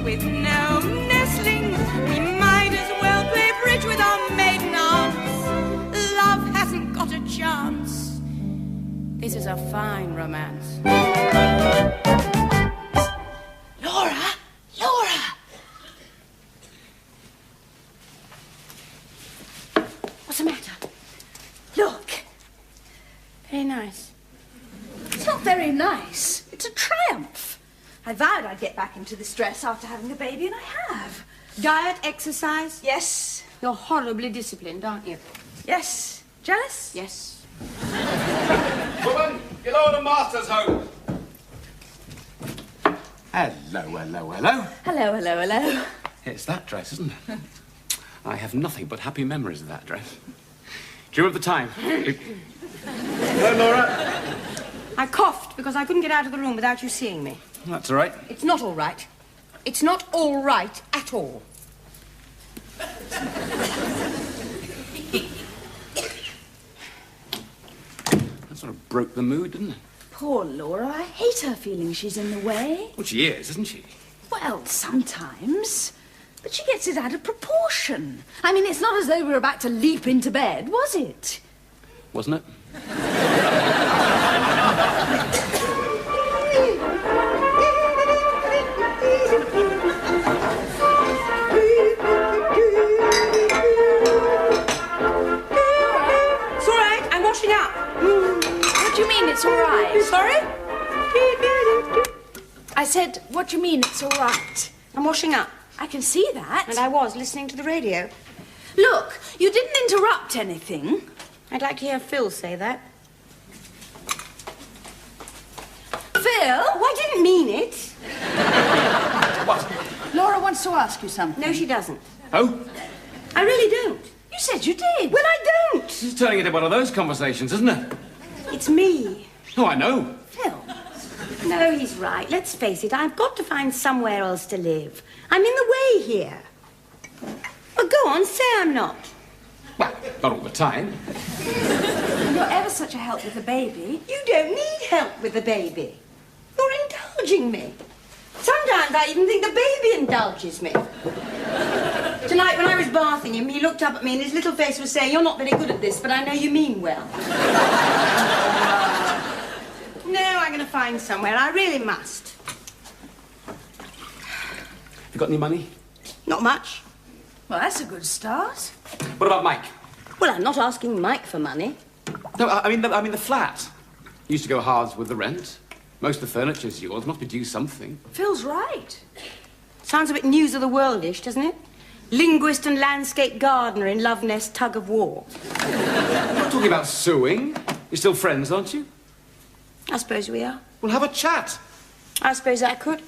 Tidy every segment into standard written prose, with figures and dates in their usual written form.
with no nestlings. We might as well play bridge with our maiden aunts. Love hasn't got a chance. This is a fine romance. Laura! Laura! What's the matter? Look. Very nice. It's not very nice. It's a triumph. I vowed I'd get back into this dress after having a baby, and I have. Diet, exercise? Yes. You're horribly disciplined, aren't you? Yes. Jealous? Yes. Woman, get Lord and Master's home. Hello, hello, hello. Hello, hello, hello. It's that dress, isn't it? I have nothing but happy memories of that dress. Do you remember the time? Hello, Laura. I coughed because I couldn't get out of the room without you seeing me. That's all right. It's not all right. It's not all right at all. That sort of broke the mood, didn't it? Poor Laura. I hate her feeling she's in the way. Well, she is, isn't she? Well, sometimes. But she gets it out of proportion. I mean, it's not as though we were about to leap into bed, was it? Wasn't it? It's all right. I'm washing up. What do you mean it's all right? Sorry? I said, what do you mean it's all right? I'm washing up. I can see that. And I was listening to the radio. Look, you didn't interrupt anything. I'd like to hear Phil say that. Phil? Oh, I didn't mean it. What? Laura wants to ask you something. No, she doesn't. Oh? I really don't. You said you did. Well, I don't. This is turning into one of those conversations, isn't it? It's me. Oh, I know. Phil. No, he's right. Let's face it. I've got to find somewhere else to live. I'm in the way here. Well, go on, say I'm not. Well, not all the time. You're ever such a help with the baby. You don't need help with the baby. You're indulging me. Sometimes I even think the baby indulges me. Tonight, when I was bathing him, he looked up at me and his little face was saying, "You're not very good at this, but I know you mean well." No, I'm going to find somewhere. I really must. You got any money? Not much. Well, that's a good start. What about Mike? Well, I'm not asking Mike for money. No, I mean the flat. You used to go halves with the rent. Most of the furniture's yours. Must be due something. Phil's right. Sounds a bit news of the world-ish, doesn't it? Linguist and landscape gardener in Love Nest tug of war. I'm not talking about suing. You're still friends, aren't you? I suppose we are. We'll have a chat. I suppose I could.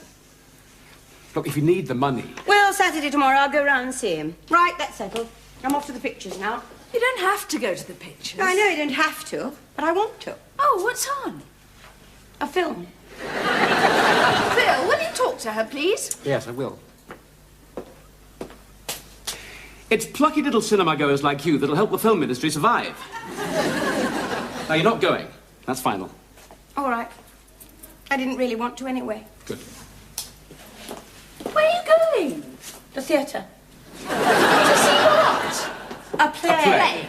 Look, if you need the money... Well, Saturday tomorrow, I'll go round and see him. Right, that's settled. I'm off to the pictures now. You don't have to go to the pictures. I know you don't have to, but I want to. Oh, what's on? A film. Phil, will you talk to her, please? Yes, I will. It's plucky little cinema goers like you that'll help the film industry survive. Now, you're not going. That's final. All right. I didn't really want to anyway. Good. Where are you going? The theatre. To see what? A play. A play.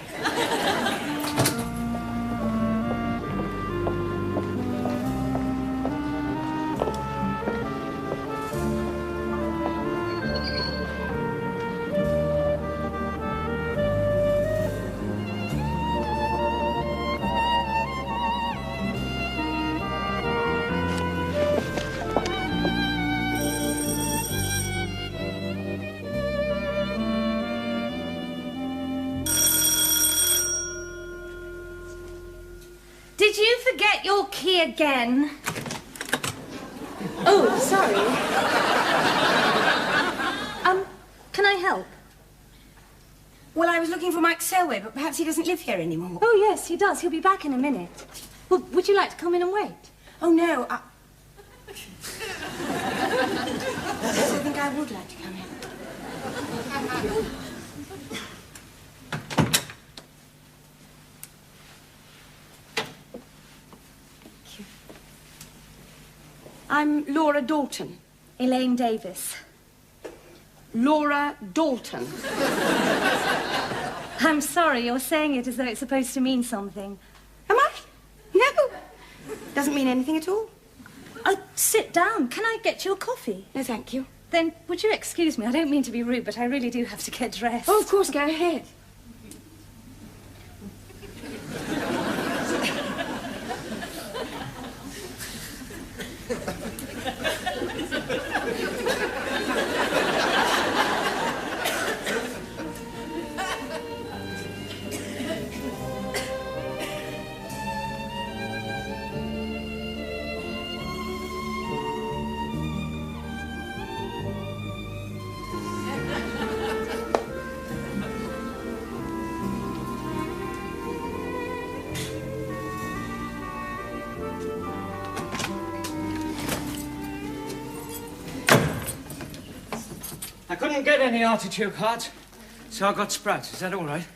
Did you forget your key again? Oh, sorry. Can I help? Well, I was looking for Mike Selway, but perhaps he doesn't live here anymore. Oh, yes, he does. He'll be back in a minute. Well, would you like to come in and wait? Oh, no. Yes, I think I would like to come in. Thank you. I'm Laura Dalton. Elaine Davis. Laura Dalton. I'm sorry, you're saying it as though it's supposed to mean something. Am I? No. Doesn't mean anything at all. Sit down. Can I get you a coffee? No, thank you. Then, would you excuse me? I don't mean to be rude, but I really do have to get dressed. Oh, of course, go ahead. I couldn't get any artichoke hearts, so I got sprouts. Is that all right?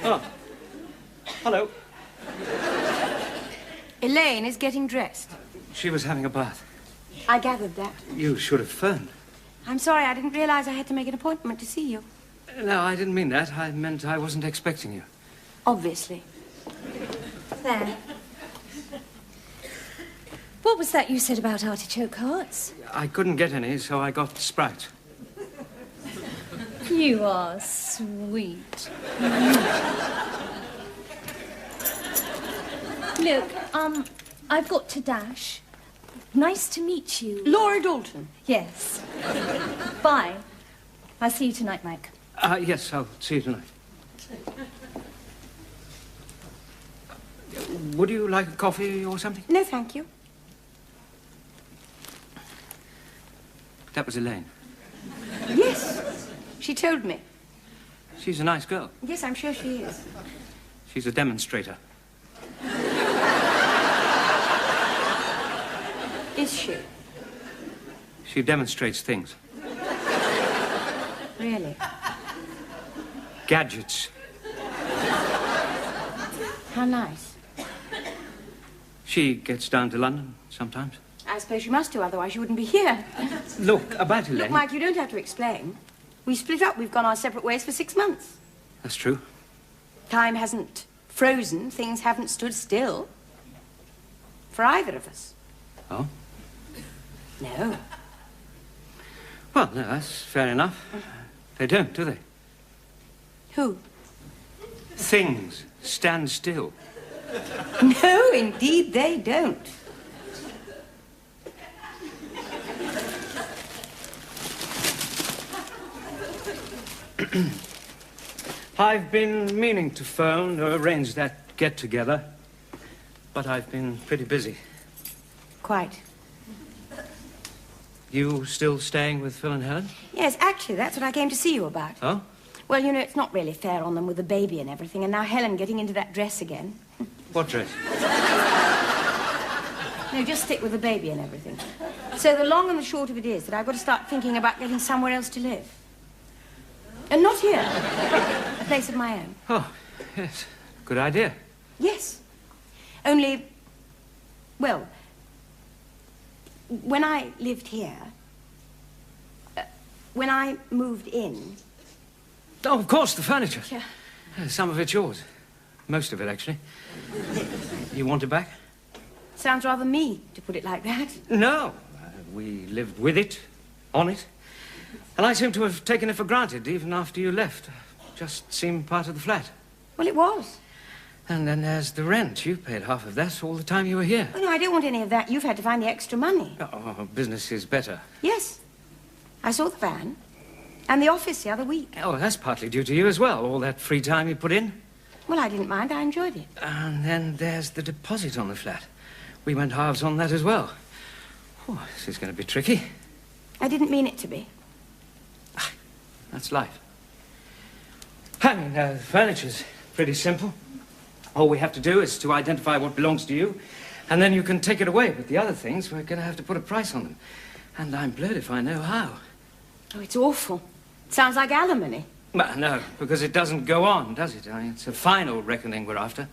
Oh. Hello. Elaine is getting dressed. She was having a bath. I gathered that. You should have phoned. I'm sorry, I didn't realize I had to make an appointment to see you. No, I didn't mean that. I meant I wasn't expecting you. Obviously. There. What was that you said about artichoke hearts? I couldn't get any, so I got sprouts. You are sweet. Look, I've got to dash. Nice to meet you. Laura Dalton. Yes. Bye. I'll see you tonight, Mike. Yes, I'll see you tonight. Would you like a coffee or something? No, thank you. That was Elaine. Yes, she told me. She's a nice girl. Yes, I'm sure she is. She's a demonstrator. Is she? She demonstrates things. Really? Gadgets. How nice. She gets down to London sometimes. I suppose you must do, otherwise you wouldn't be here. Look, about Elaine... Look, Mike, you don't have to explain. We split up. We've gone our separate ways for 6 months. That's true. Time hasn't frozen. Things haven't stood still. For either of us. Oh? No. Well, no, that's fair enough. They don't, do they? Who? Things stand still. No, indeed they don't. I've been meaning to phone or arrange that get-together, but I've been pretty busy. Quite. You still staying with Phil and Helen? Yes, actually, that's what I came to see you about. Oh? Well, you know, it's not really fair on them with the baby and everything, and now Helen getting into that dress again. What dress? No, just stick with the baby and everything. So the long and the short of it is that I've got to start thinking about getting somewhere else to live. And not here. A place of my own. Oh, yes. Good idea. Yes. Only, well, when I lived here, when I moved in... Oh, of course, the furniture. Yeah. Some of it's yours. Most of it, actually. You want it back? Sounds rather mean to put it like that. No. We lived with it, on it. And I seem to have taken it for granted, even after you left. Just seemed part of the flat. Well, it was. And then there's the rent. You paid half of that all the time you were here. Oh, no, I don't want any of that. You've had to find the extra money. Oh, business is better. Yes. I saw the van. And the office the other week. Oh, that's partly due to you as well, all that free time you put in. Well, I didn't mind. I enjoyed it. And then there's the deposit on the flat. We went halves on that as well. Oh, this is going to be tricky. I didn't mean it to be. That's life. I mean, the furniture's pretty simple. All we have to do is to identify what belongs to you, and then you can take it away. But the other things, we're going to have to put a price on them. And I'm bled if I know how. Oh, it's awful. Sounds like alimony. Well, no, because it doesn't go on, does it? I mean, it's a final reckoning we're after.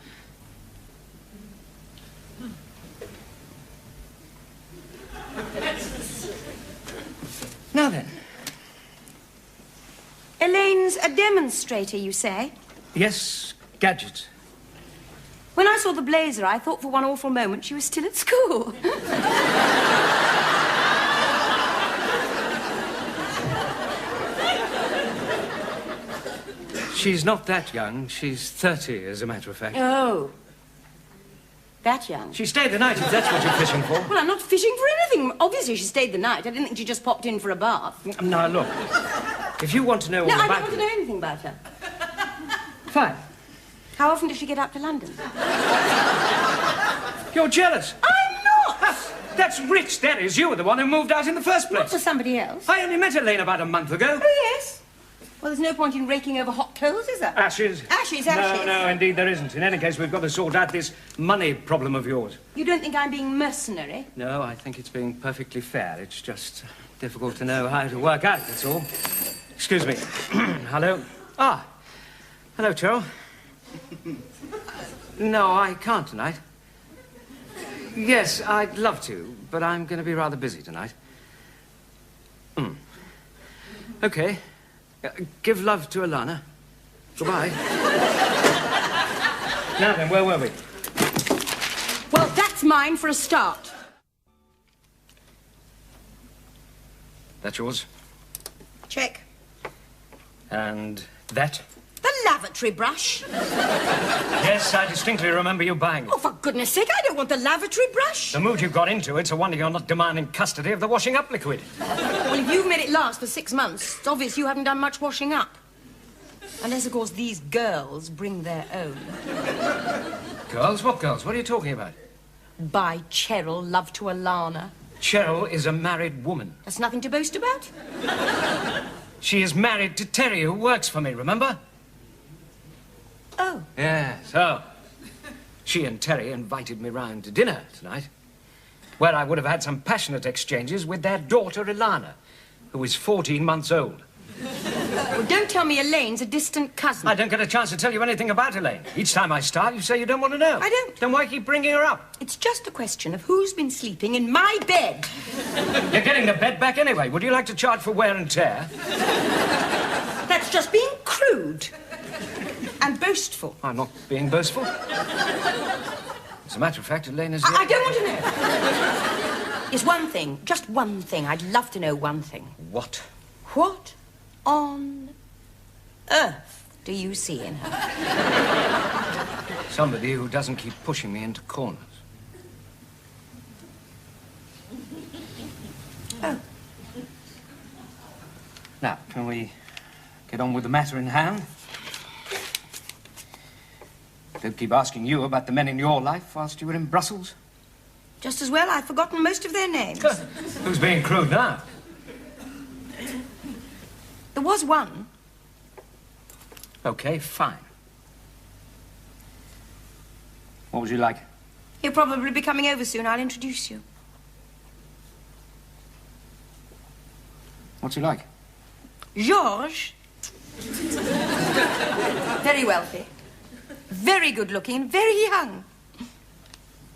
Now then. Elaine's a demonstrator, you say? Yes, gadgets. When I saw the blazer, I thought for one awful moment she was still at school. She's not that young. She's 30, as a matter of fact. Oh. That young? She stayed the night, if that's what you're fishing for. Well, I'm not fishing for anything. Obviously, she stayed the night. I didn't think she just popped in for a bath. Now, look. If you want to know all No, I about don't want to know anything about her. Fine. How often does she get up to London? You're jealous. I'm not! That's rich, that is. You were the one who moved out in the first Not place. for somebody else. I only met Elaine about a month ago. Oh, yes. Well, there's no point in raking over hot coals, is there? Ashes. Ashes. No, indeed there isn't. In any case, we've got to sort out this money problem of yours. You don't think I'm being mercenary? No, I think it's being perfectly fair. It's just difficult to know how to work out, that's all. Excuse me. Hello? Ah. Hello, Cheryl. No, I can't tonight. Yes, I'd love to, but I'm going to be rather busy tonight. Okay. Give love to Alana. Goodbye. Now then, where were we? Well, that's mine for a start. That's yours. Check. And that? The lavatory brush. Yes, I distinctly remember you buying it. Oh, for goodness sake, I don't want the lavatory brush. The mood you got into, it's a wonder you're not demanding custody of the washing up liquid. Well, if you've made it last for 6 months, it's obvious you haven't done much washing up. Unless, of course, these girls bring their own. Girls? What girls? What are you talking about? By Cheryl, love to Alana. Cheryl is a married woman. That's nothing to boast about. She is married to Terry, who works for me, remember? Oh. Yes, oh. She and Terry invited me round to dinner tonight, where I would have had some passionate exchanges with their daughter, Ilana, who is 14 months old. Well, don't tell me Elaine's a distant cousin. I don't get a chance to tell you anything about Elaine. Each time I start, you say you don't want to know. I don't. Then why keep bringing her up? It's just a question of who's been sleeping in my bed. You're getting the bed back anyway. Would you like to charge for wear and tear? That's just being crude. And boastful. I'm not being boastful. As a matter of fact, Elaine is... I don't want to know. It's one thing, just one thing. I'd love to know one thing. What? What on earth do you see in her? Somebody who doesn't keep pushing me into corners. Oh. Now, can we get on with the matter in hand? Don't keep asking you about the men in your life whilst you were in Brussels. Just as well, I've forgotten most of their names. Who's being crude now? There was one. Okay, fine. What would you like? He'll probably be coming over soon. I'll introduce you. What's he like? Georges. Very wealthy. Very good-looking, very young.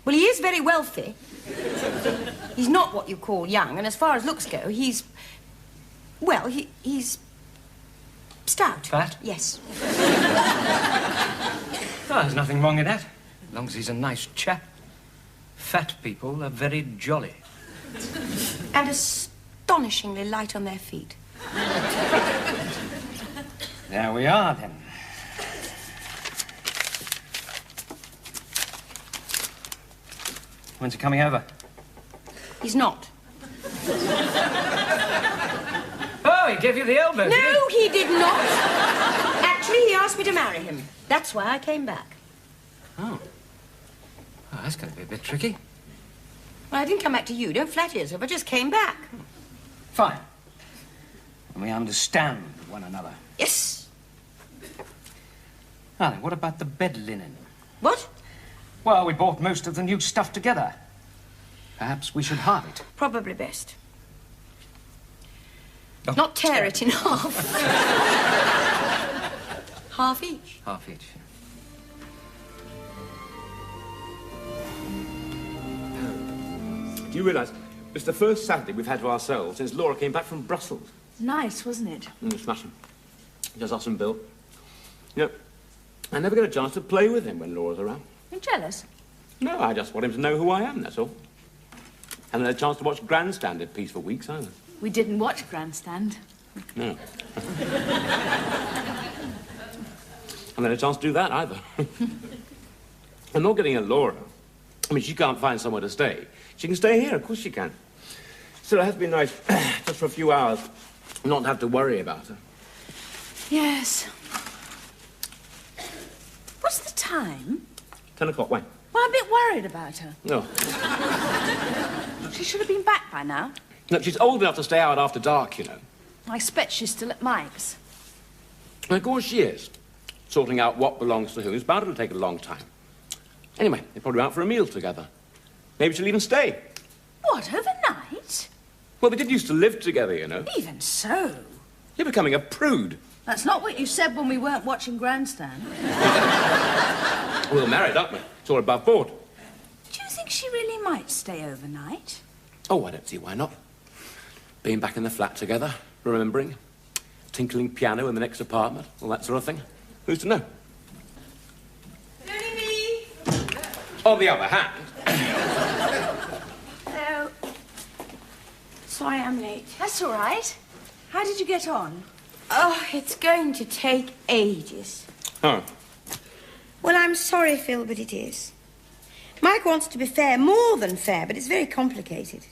Well, he is very wealthy. He's not what you call young, and as far as looks go, he's... Well, he's... stout. Fat? Yes. Oh, there's nothing wrong with that. As long as he's a nice chap. Fat people are very jolly. And astonishingly light on their feet. There we are, then. When's he coming over? He's not. Oh, he gave you the elbow, did he? No, he did not. Actually, he asked me to marry him. That's why I came back. Oh. Oh, that's going to be a bit tricky. Well, I didn't come back to you. Don't flatter yourself. I just came back. Fine. And we understand one another. Yes. Now then, what about the bed linen? What? Well, we bought most of the new stuff together. Perhaps we should halve it. Probably best. Oh, Not tear it in half. Half each. Half each. Do you realise it's the first Saturday we've had to ourselves since Laura came back from Brussels? Nice, wasn't it? Smashing. Just us and Bill. You know, I never get a chance to play with him when Laura's around. You're jealous? No, I just want him to know who I am, that's all. Haven't had a chance to watch Grandstand in peace for weeks, either. We didn't watch Grandstand. No. Haven't had a chance to do that, either. I'm not getting at Laura. I mean, she can't find somewhere to stay. She can stay here, of course she can. Still, it has been nice, just for a few hours, not to have to worry about her. Yes. What's the time? 10 o'clock, when? Well, I'm a bit worried about her. No. She should have been back by now. Look, she's old enough to stay out after dark, you know. I expect she's still at Mike's. And of course she is. Sorting out what belongs to who is bound to take a long time. Anyway, they're probably out for a meal together. Maybe she'll even stay. What, overnight? Well, they did used to live together, you know. Even so. You're becoming a prude. That's not what you said when we weren't watching Grandstand. We're married, aren't we? It's all above board. Do you think she really might stay overnight? Oh, I don't see why not. Being back in the flat together, remembering, tinkling piano in the next apartment, all that sort of thing. Who's to know? Only me. On the other hand... Hello. Sorry I'm late. That's all right. How did you get on? Oh, it's going to take ages. Oh. Well, I'm sorry, Phil, but it is. Mike wants to be fair, more than fair, but it's very complicated.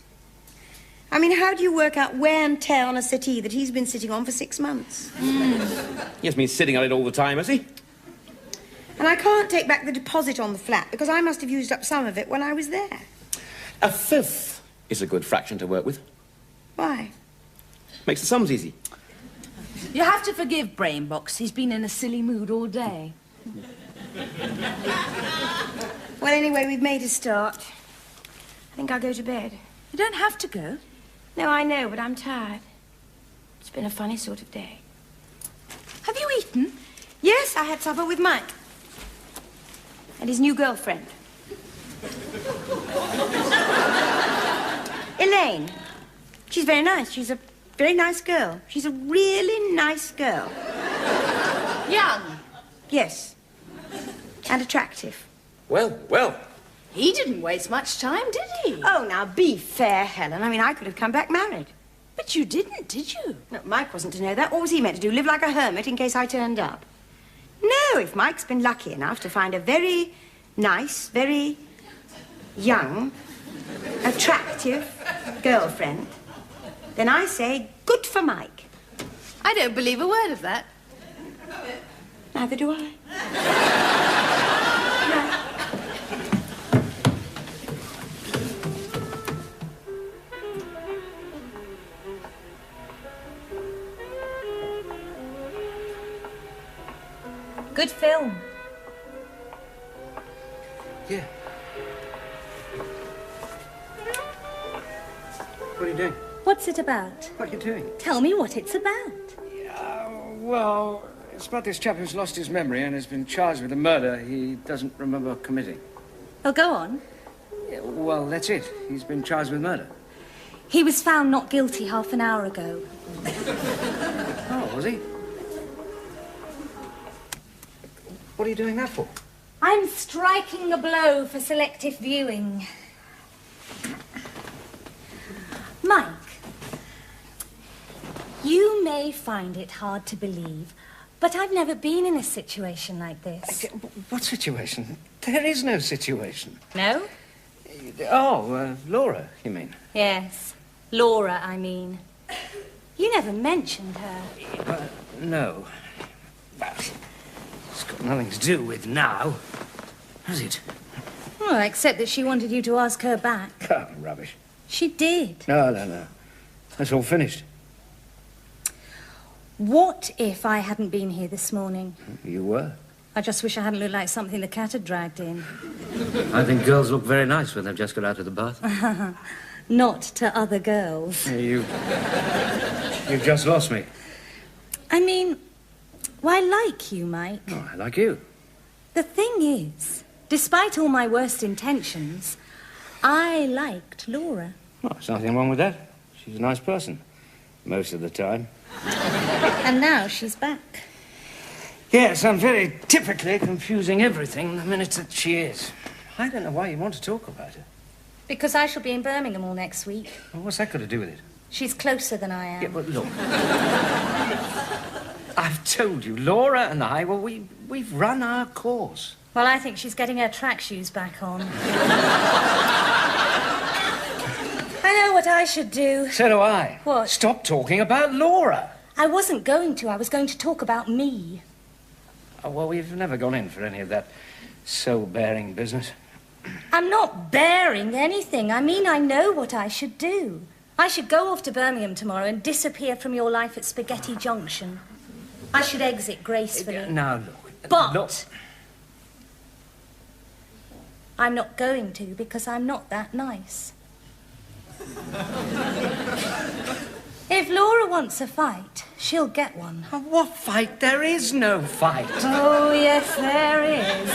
I mean, how do you work out wear and tear on a settee that he's been sitting on for 6 months? He hasn't been sitting on it all the time, has he? And I can't take back the deposit on the flat because I must have used up some of it when I was there. A fifth is a good fraction to work with. Why? Makes the sums easy. You have to forgive Brainbox. He's been in a silly mood all day. Well, anyway, we've made a start. I think I'll go to bed. You don't have to go. No, I know, but I'm tired. It's been a funny sort of day. Have you eaten? Yes, I had supper with Mike. And his new girlfriend. Elaine. She's very nice. She's a very nice girl. She's a really nice girl. Young. Yes. And attractive. Well, well. He didn't waste much time, did he? Oh, now, be fair, Helen. I mean, I could have come back married. But you didn't, did you? No, Mike wasn't to know that. What was he meant to do? Live like a hermit in case I turned up? No, if Mike's been lucky enough to find a very nice, very young, attractive girlfriend, then I say good for Mike. I don't believe a word of that. Neither do I. Good film. Yeah. What are you doing? What's it about? What are you doing? Tell me what it's about. Well, it's about this chap who's lost his memory and has been charged with a murder he doesn't remember committing. Oh, go on. Yeah, well, that's it. He's been charged with murder. He was found not guilty half an hour ago. Oh, was he? What are you doing that for? I'm striking a blow for selective viewing. Mike, you may find it hard to believe, but I've never been in a situation like this. What situation? There is no situation. No? Oh, Laura, you mean? Yes. Laura, I mean. You never mentioned her. No. Well, it's got nothing to do with now, has it? Well, except that she wanted you to ask her back. Oh, rubbish. She did. No. That's all finished. What if I hadn't been here this morning? You were. I just wish I hadn't looked like something the cat had dragged in. I think girls look very nice when they've just got out of the bath. Not to other girls. You You've just lost me. I mean, well, I like you, Mike. Oh, I like you. The thing is, despite all my worst intentions, I liked Laura. Well, there's nothing wrong with that. She's a nice person. Most of the time. And now she's back. Yes, I'm very typically confusing everything the minute that she is. I don't know why you want to talk about her. Because I shall be in Birmingham all next week. Well, what's that got to do with it? She's closer than I am. Yeah, but look. I've told you, Laura and I, well, we've run our course. Well, I think she's getting her track shoes back on. I know what I should do. So do I. What? Stop talking about Laura. I wasn't going to. I was going to talk about me. Oh, well, we've never gone in for any of that soul-bearing business. I'm not bearing anything. I mean, I know what I should do. I should go off to Birmingham tomorrow and disappear from your life at Spaghetti Junction. I should exit gracefully. Now, look. But Look. I'm not going to because I'm not that nice. If Laura wants a fight, she'll get one. Oh, what fight? There is no fight. Oh, yes, there is.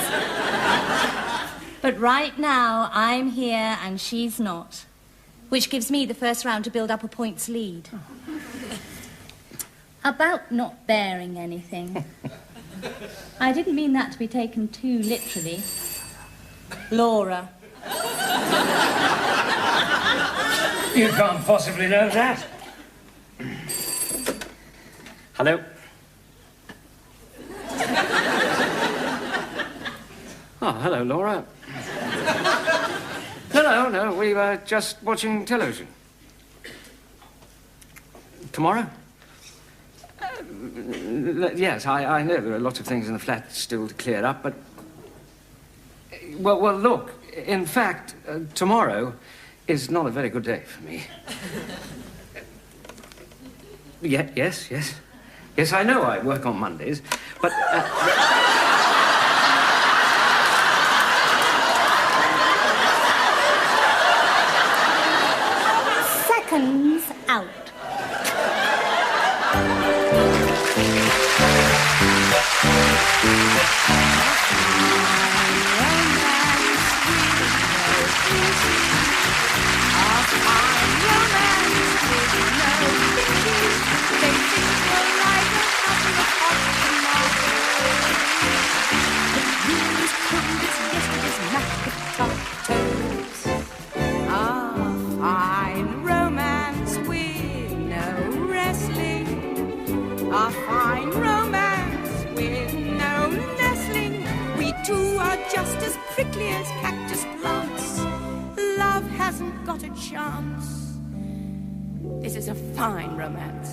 But right now, I'm here and she's not. Which gives me the first round to build up a points lead. About not bearing anything. I didn't mean that to be taken too literally. Laura. You can't possibly know that. Hello? Oh, hello, Laura. No, we were just watching television. Tomorrow? Yes, I know there are lots of things in the flat still to clear up, but... Well, look, in fact, tomorrow is not a very good day for me. Yes. Yes, I know I work on Mondays, but... Seconds out. A fine romance with no nestling. We two are just as prickly as cactus plants. Love hasn't got a chance. This is a fine romance.